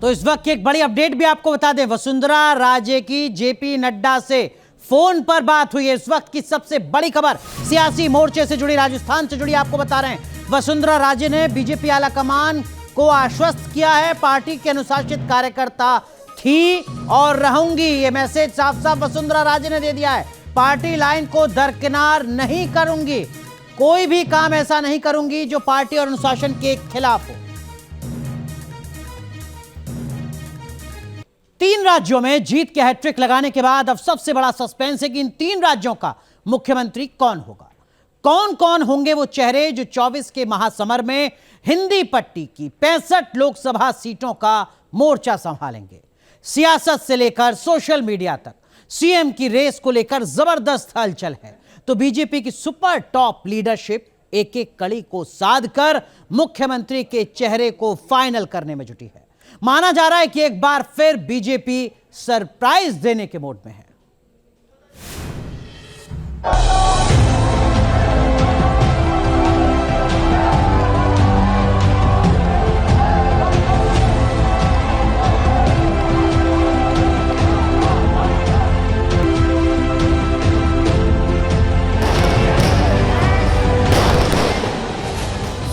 तो इस वक्त की एक बड़ी अपडेट भी आपको बता दें, वसुंधरा राजे की जेपी नड्डा से फोन पर बात हुई है। इस वक्त की सबसे बड़ी खबर सियासी मोर्चे से जुड़ी, राजस्थान से जुड़ी आपको बता रहे हैं। वसुंधरा राजे ने बीजेपी आलाकमान को आश्वस्त किया है, पार्टी के अनुशासित कार्यकर्ता थी और रहूंगी। ये मैसेज साफ साफ वसुंधरा राजे ने दे दिया है। पार्टी लाइन को दरकिनार नहीं करूंगी, कोई भी काम ऐसा नहीं करूंगी जो पार्टी और अनुशासन के खिलाफ हो। 3 राज्यों में जीत के हैट्रिक लगाने के बाद अब सबसे बड़ा सस्पेंस है कि इन 3 राज्यों का मुख्यमंत्री कौन होगा। कौन कौन होंगे वो चेहरे जो 24 के महासमर में हिंदी पट्टी की 65 लोकसभा सीटों का मोर्चा संभालेंगे। सियासत से लेकर सोशल मीडिया तक सीएम की रेस को लेकर जबरदस्त हलचल है। तो बीजेपी की सुपर टॉप लीडरशिप एक एक कड़ी को साध कर मुख्यमंत्री के चेहरे को फाइनल करने में जुटी है। माना जा रहा है कि एक बार फिर बीजेपी सरप्राइज देने के मोड में है।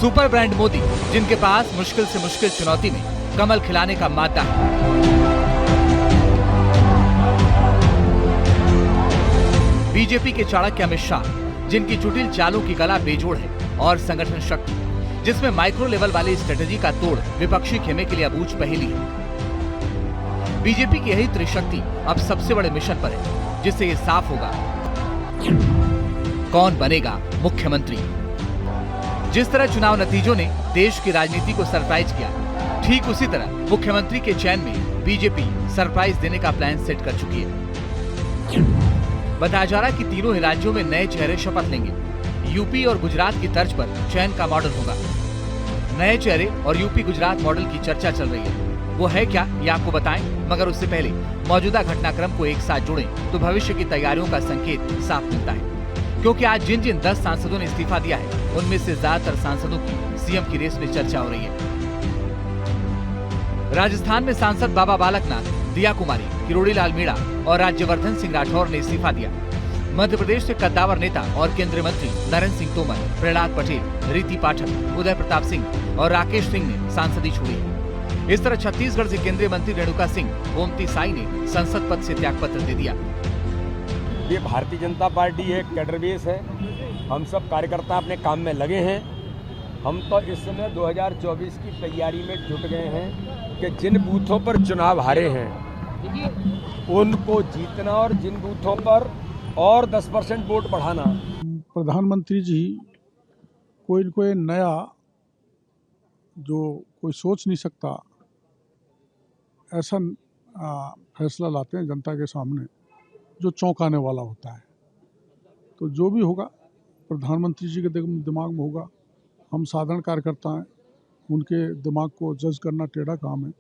सुपर ब्रांड मोदी, जिनके पास मुश्किल से मुश्किल चुनौती में कमल खिलाने का मादा है। बीजेपी के चाणक्य अमित शाह, जिनकी जुटिल चालों की कला बेजोड़ है और संगठन शक्ति, जिसमें माइक्रो लेवल वाली स्ट्रेटेजी का तोड़ विपक्षी खेमे के लिए अबूझ पहेली है। बीजेपी की यही त्रिशक्ति अब सबसे बड़े मिशन पर है, जिससे ये साफ होगा कौन बनेगा मुख्यमंत्री। जिस तरह चुनाव नतीजों ने देश की राजनीति को सरप्राइज किया, ठीक उसी तरह मुख्यमंत्री के चयन में बीजेपी सरप्राइज देने का प्लान सेट कर चुकी है। बताया जा रहा है कि तीनों ही राज्यों में नए चेहरे शपथ लेंगे। यूपी और गुजरात की तर्ज पर चयन का मॉडल होगा। नए चेहरे और यूपी गुजरात मॉडल की चर्चा चल रही है। वो है क्या, ये आपको बताएं, मगर उससे पहले मौजूदा घटनाक्रम को एक साथ जोड़ें तो भविष्य की तैयारियों का संकेत साफ मिलता है। क्योंकि आज जिन जिन 10 सांसदों ने इस्तीफा दिया है, उनमें से ज्यादातर सांसदों की सीएम की रेस में चर्चा हो रही है। राजस्थान में सांसद बाबा बालकनाथ, दिया कुमारी, किरोड़ी लाल मीणा और राज्यवर्धन सिंह राठौर ने इस्तीफा दिया। मध्य प्रदेश से कद्दावर नेता और केंद्रीय मंत्री नरेंद्र सिंह तोमर, प्रहलाद पटेल, रीति पाठक, उदय प्रताप सिंह और राकेश सिंह ने सांसदी छोड़ी है। इस तरह छत्तीसगढ़ से केंद्रीय मंत्री रेणुका सिंह, गोमती साई ने संसद पद से त्यागपत्र दे दिया। ये भारतीय जनता पार्टी एक कैडर बेस है। हम सब कार्यकर्ता अपने काम में लगे हैं। हम तो इस समय 2024 की तैयारी में जुट गए हैं कि जिन बूथों पर चुनाव हारे हैं उनको जीतना और जिन बूथों पर और 10% वोट बढ़ाना। प्रधानमंत्री जी कोई नया जो कोई सोच नहीं सकता ऐसा फैसला लाते हैं जनता के सामने जो चौंकाने वाला होता है। तो जो भी होगा प्रधानमंत्री जी के दिमाग में होगा। हम साधारण कार्यकर्ता हैं, उनके दिमाग को जज करना टेढ़ा काम है।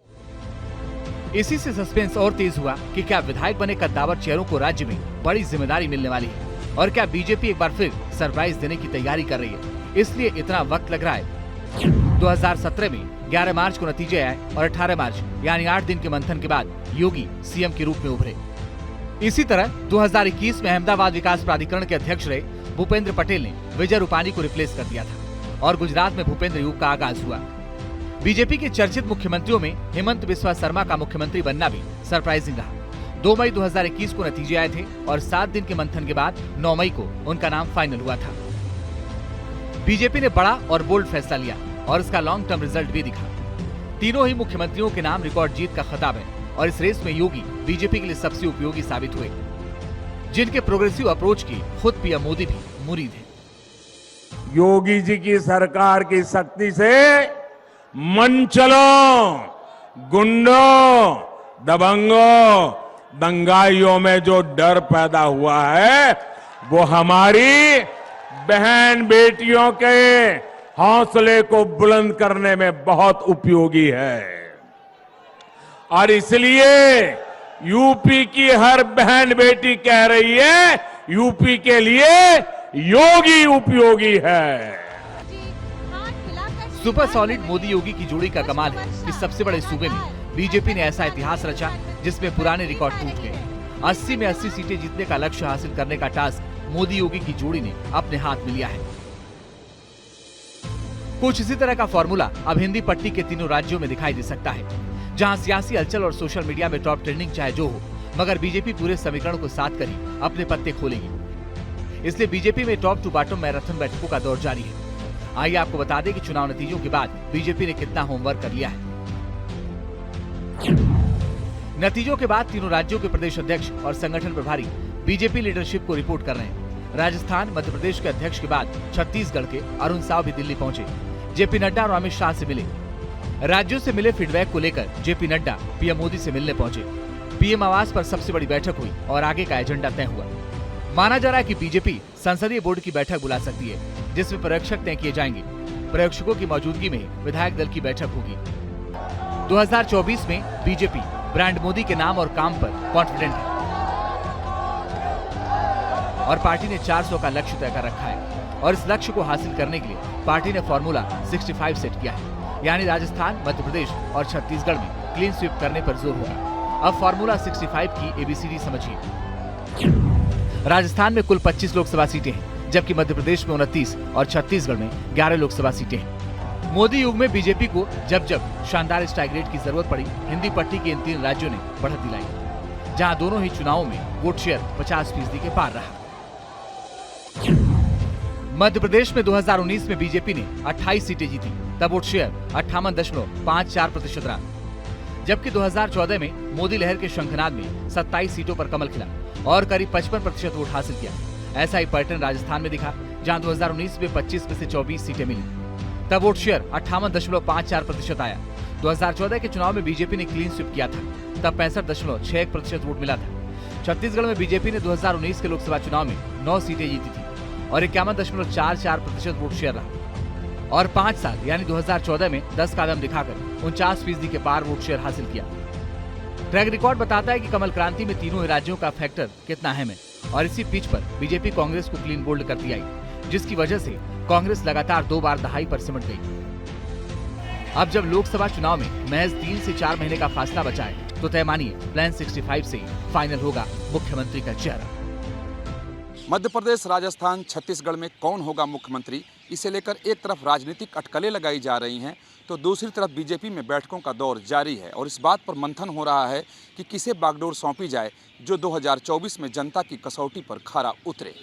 इसी से सस्पेंस और तेज हुआ कि क्या विधायक बने कद्दावर चेहरों को राज्य में बड़ी जिम्मेदारी मिलने वाली है और क्या बीजेपी एक बार फिर सरप्राइज देने की तैयारी कर रही है, इसलिए इतना वक्त लग रहा है। 2017 में 11 मार्च को नतीजे आए और 18 मार्च यानी 8 दिन के मंथन के बाद योगी सीएम के रूप में उभरे। इसी तरह 2021 में अहमदाबाद विकास प्राधिकरण के अध्यक्ष रहे भूपेंद्र पटेल ने विजय रूपानी को रिप्लेस कर दिया था और गुजरात में भूपेंद्र युग का आगाज हुआ। बीजेपी के चर्चित मुख्यमंत्रियों में हेमंत बिस्वा शर्मा का मुख्यमंत्री बनना भी सरप्राइजिंग रहा। 2 मई 2021 को नतीजे आए थे और 7 दिन के मंथन के बाद 9 मई को उनका नाम फाइनल हुआ था। बीजेपी ने बड़ा और बोल्ड फैसला लिया और इसका लॉन्ग टर्म रिजल्ट भी दिखा। तीनों ही मुख्यमंत्रियों के नाम रिकॉर्ड जीत का खिताब है और इस रेस में योगी बीजेपी के लिए सबसे उपयोगी साबित हुए, जिनके प्रोग्रेसिव अप्रोच की खुद पीएम मोदी भी मुरीद है। योगी जी की सरकार की शक्ति से मनचलों, गुंडों, दबंगों, दंगाइयों में जो डर पैदा हुआ है वो हमारी बहन बेटियों के हौसले को बुलंद करने में बहुत उपयोगी है। और इसलिए यूपी की हर बहन बेटी कह रही है यूपी के लिए योगी उपयोगी है। सुपर सॉलिड मोदी योगी की जोड़ी का कमाल है कि सबसे बड़े सूबे में बीजेपी ने ऐसा इतिहास रचा जिसमें पुराने रिकॉर्ड टूट गए। 80 में 80 सीटें जीतने का लक्ष्य हासिल करने का टास्क मोदी योगी की जोड़ी ने अपने हाथ में लिया है। कुछ इसी तरह का फॉर्मूला अब हिंदी पट्टी के तीनों राज्यों में दिखाई दे सकता है, जहां सियासी हलचल और सोशल मीडिया में टॉप ट्रेंडिंग चाहे जो हो, मगर बीजेपी पूरे समीकरण को साथ कर ही अपने पत्ते खोलेगी। इसलिए बीजेपी में टॉप टू बॉटम मैराथन बैठकों का दौर जारी है। आइए आपको बता दें कि चुनाव नतीजों के बाद बीजेपी ने कितना होमवर्क कर लिया है। नतीजों के बाद तीनों राज्यों के प्रदेश अध्यक्ष और संगठन प्रभारी बीजेपी लीडरशिप को रिपोर्ट कर रहे हैं। राजस्थान, मध्य प्रदेश के अध्यक्ष के बाद छत्तीसगढ़ के अरुण साव भी दिल्ली पहुंचे, जेपी नड्डा और अमित शाह से मिले। राज्यों से मिले फीडबैक को लेकर जेपी नड्डा पीएम मोदी से मिलने पहुंचे। पीएम आवास पर सबसे बड़ी बैठक हुई और आगे का एजेंडा तय हुआ। माना जा रहा है कि बीजेपी संसदीय बोर्ड की बैठक बुला सकती है, जिसमें पर्यवेक्षक तय किए जाएंगे। पर्यवेक्षकों की मौजूदगी में विधायक दल की बैठक होगी। 2024 में बीजेपी ब्रांड मोदी के नाम और काम पर कॉन्फिडेंट है और पार्टी ने 400 का लक्ष्य तय कर रखा है और इस लक्ष्य को हासिल करने के लिए पार्टी ने फॉर्मूला 65 सेट किया है, यानी राजस्थान, मध्य प्रदेश और छत्तीसगढ़ में क्लीन स्वीप करने पर जोर होगा। अब फॉर्मूला 65 की ABCD समझिए। राजस्थान में कुल 25 लोकसभा सीटें हैं, जबकि मध्य प्रदेश में 29 और छत्तीसगढ़ में 11 लोकसभा सीटें हैं। मोदी युग में बीजेपी को जब जब शानदार स्ट्राइक रेट की जरूरत पड़ी, हिंदी पट्टी के इन तीन राज्यों ने बढ़त दिलाई, जहां दोनों ही चुनावों में वोट शेयर 50% के पार रहा। मध्य प्रदेश में 2019 में बीजेपी ने 28 सीटें जीती, तब वोट शेयर 58.54% रहा, जबकि 2014 में मोदी लहर के शंखनाद में 27 सीटों पर कमल खिला और करीब 55% वोट हासिल किया। ऐसा ही पैटर्न राजस्थान में दिखा, जहां 2019 में 25 में से 24 सीटें मिली, तब वोट शेयर 58.54% आया। 2014 के चुनाव में बीजेपी ने क्लीन स्वीप किया था, तब 65.61% वोट मिला था। छत्तीसगढ़ में बीजेपी ने 2019 के लोकसभा चुनाव में 9 सीटें जीती थी और 51.44% वोट शेयर रहा और 5 साल यानी 2014 में 10 कदम दिखाकर 49% के पार वोट शेयर हासिल किया। ट्रैक रिकॉर्ड बताता है कि कमल क्रांति में तीनों ही राज्यों का फैक्टर कितना अहम है और इसी पिच पर बीजेपी कांग्रेस को क्लीन बोल्ड करती आई, जिसकी वजह से कांग्रेस लगातार 2 बार दहाई पर सिमट गई। अब जब लोकसभा चुनाव में महज 3 से 4 महीने का फासला बचा है, तो तय मानिए प्लान 65 से ही फाइनल होगा मुख्यमंत्री का चेहरा। मध्य प्रदेश, राजस्थान, छत्तीसगढ़ में कौन होगा मुख्यमंत्री, इसे लेकर एक तरफ राजनीतिक अटकलें लगाई जा रही हैं, तो दूसरी तरफ बीजेपी में बैठकों का दौर जारी है और इस बात पर मंथन हो रहा है कि किसे बागडोर सौंपी जाए जो 2024 में जनता की कसौटी पर खरा उतरे।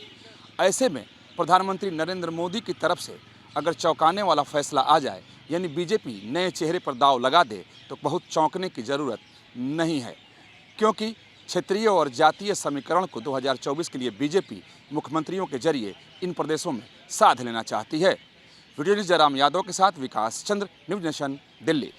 ऐसे में प्रधानमंत्री नरेंद्र मोदी की तरफ से अगर चौंकाने वाला फैसला आ जाए, यानी बीजेपी नए चेहरे पर दांव लगा दे, तो बहुत चौंकने की ज़रूरत नहीं है, क्योंकि क्षेत्रीय और जातीय समीकरण को 2024 के लिए बीजेपी मुख्यमंत्रियों के जरिए इन प्रदेशों में साध लेना चाहती है। वीडियो जयराम यादव के साथ विकास चंद्र, न्यूज़ नेशन, दिल्ली।